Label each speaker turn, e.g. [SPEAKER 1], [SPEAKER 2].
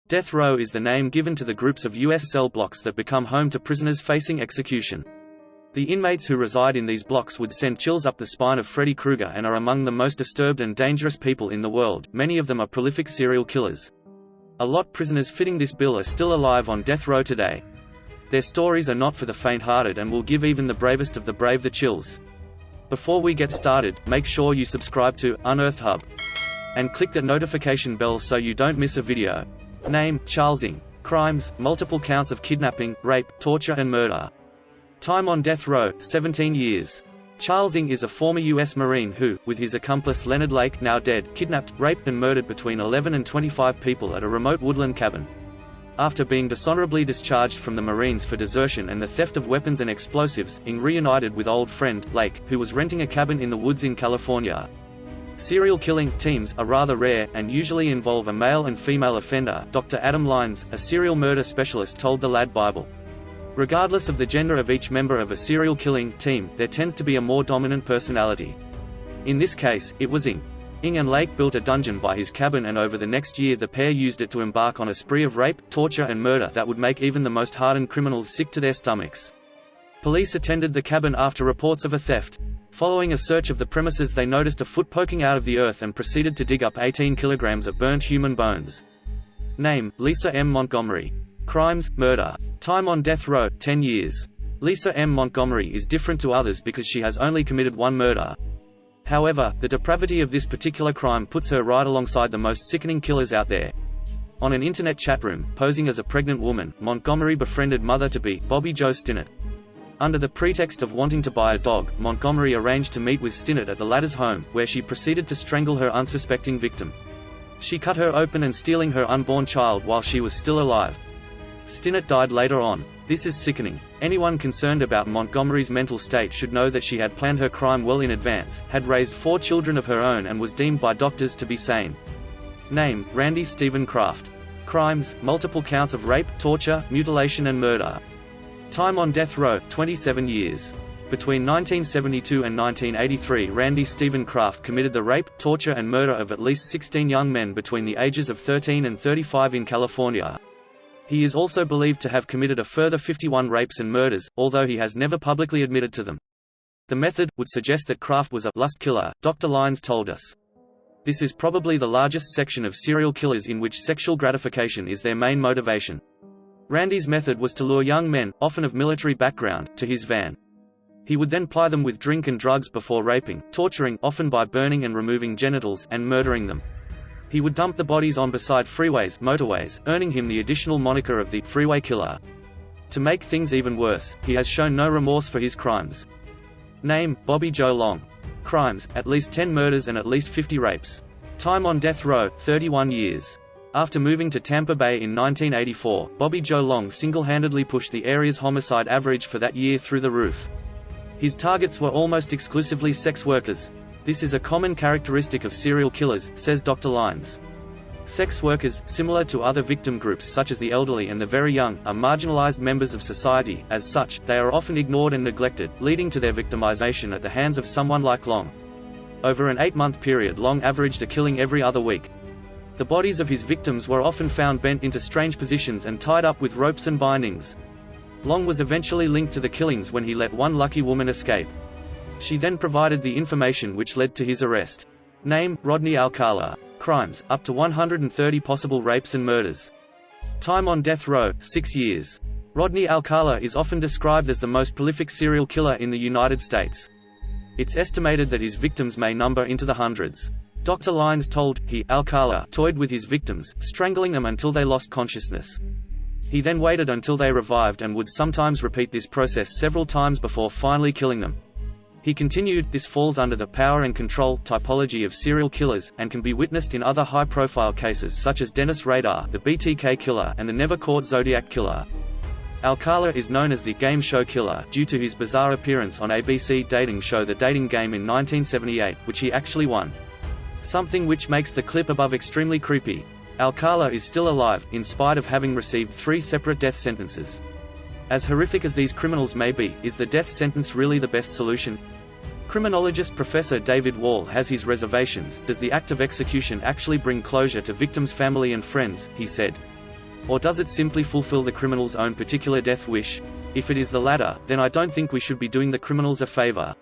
[SPEAKER 1] Death row is the name given to the groups of U.S. cell blocks that become home to prisoners facing execution. The inmates who reside in these blocks would send chills up the spine of Freddy Krueger and are among the most disturbed and dangerous people in the world. Many of them are prolific serial killers. A lot prisoners fitting this bill are still alive on death row today. Their stories are not for the faint-hearted and will give even the bravest of the brave the chills. Before we get started, make sure you subscribe to Unearthed Hub and click the notification bell so you don't miss a video. Name: Charles Ng. Crimes: multiple counts of kidnapping, rape, torture and murder. Time on death row: 17 years. Charles Ng is a former U.S. Marine who, with his accomplice Leonard Lake, now dead, kidnapped, raped and murdered between 11 and 25 people at a remote woodland cabin. After being dishonorably discharged from the Marines for desertion and the theft of weapons and explosives, Ng reunited with old friend, Lake, who was renting a cabin in the woods in California. Serial killing teams are rather rare, and usually involve a male and female offender. Dr. Adam Lyons, a serial murder specialist, told the Lad Bible. Regardless of the gender of each member of a serial killing team, there tends to be a more dominant personality. In this case, it was Ng. Ng and Lake built a dungeon by his cabin, and over the next year the pair used it to embark on a spree of rape, torture and murder that would make even the most hardened criminals sick to their stomachs. Police attended the cabin after reports of a theft. Following a search of the premises, they noticed a foot poking out of the earth and proceeded to dig up 18 kilograms of burnt human bones. Name: Lisa M. Montgomery. Crimes: murder. Time on death row: 10 years. Lisa M. Montgomery is different to others because she has only committed one murder. However, the depravity of this particular crime puts her right alongside the most sickening killers out there. On an internet chat room, posing as a pregnant woman, Montgomery befriended mother-to-be, Bobby Jo Stinnett. Under the pretext of wanting to buy a dog, Montgomery arranged to meet with Stinnett at the latter's home, where she proceeded to strangle her unsuspecting victim. She cut her open and stealing her unborn child while she was still alive. Stinnett died later on. This is sickening. Anyone concerned about Montgomery's mental state should know that she had planned her crime well in advance, had raised 4 children of her own and was deemed by doctors to be sane. Name: Randy Stephen Kraft. Crimes: multiple counts of rape, torture, mutilation and murder. Time on death row: 27 years. Between 1972 and 1983, Randy Stephen Kraft committed the rape, torture and murder of at least 16 young men between the ages of 13 and 35 in California. He is also believed to have committed a further 51 rapes and murders, although he has never publicly admitted to them. The method would suggest that Kraft was a lust killer, Dr. Lyons told us. This is probably the largest section of serial killers in which sexual gratification is their main motivation. Randy's method was to lure young men, often of military background, to his van. He would then ply them with drink and drugs before raping, torturing, often by burning and removing genitals, and murdering them. He would dump the bodies on beside freeways, motorways, earning him the additional moniker of the freeway killer. To make things even worse, he has shown no remorse for his crimes. Name: Bobby Jo Long. Crimes: at least 10 murders and at least 50 rapes. Time on death row: 31 years. After moving to Tampa Bay in 1984, Bobby Jo Long single-handedly pushed the area's homicide average for that year through the roof. His targets were almost exclusively sex workers. This is a common characteristic of serial killers, says Dr. Lyons. Sex workers, similar to other victim groups such as the elderly and the very young, are marginalized members of society. As such, they are often ignored and neglected, leading to their victimization at the hands of someone like Long. Over an 8-month period, Long averaged a killing every other week. The bodies of his victims were often found bent into strange positions and tied up with ropes and bindings. Long was eventually linked to the killings when he let one lucky woman escape. She then provided the information which led to his arrest. Name: Rodney Alcala. Crimes: up to 130 possible rapes and murders. Time on death row: 6 years. Rodney Alcala is often described as the most prolific serial killer in the United States. It's estimated that his victims may number into the hundreds. Dr. Lyons told, Alcala toyed with his victims, strangling them until they lost consciousness. He then waited until they revived and would sometimes repeat this process several times before finally killing them. He continued, this falls under the power and control typology of serial killers, and can be witnessed in other high-profile cases such as Dennis Rader, the BTK killer, and the never-caught Zodiac killer. Alcala is known as the game show killer due to his bizarre appearance on ABC dating show The Dating Game in 1978, which he actually won. Something which makes the clip above extremely creepy. Alcala is still alive, in spite of having received 3 separate death sentences. As horrific as these criminals may be, is the death sentence really the best solution? Criminologist Professor David Wall has his reservations. Does the act of execution actually bring closure to victims' family and friends? He said. Or does it simply fulfill the criminal's own particular death wish? If it is the latter, then I don't think we should be doing the criminals a favor.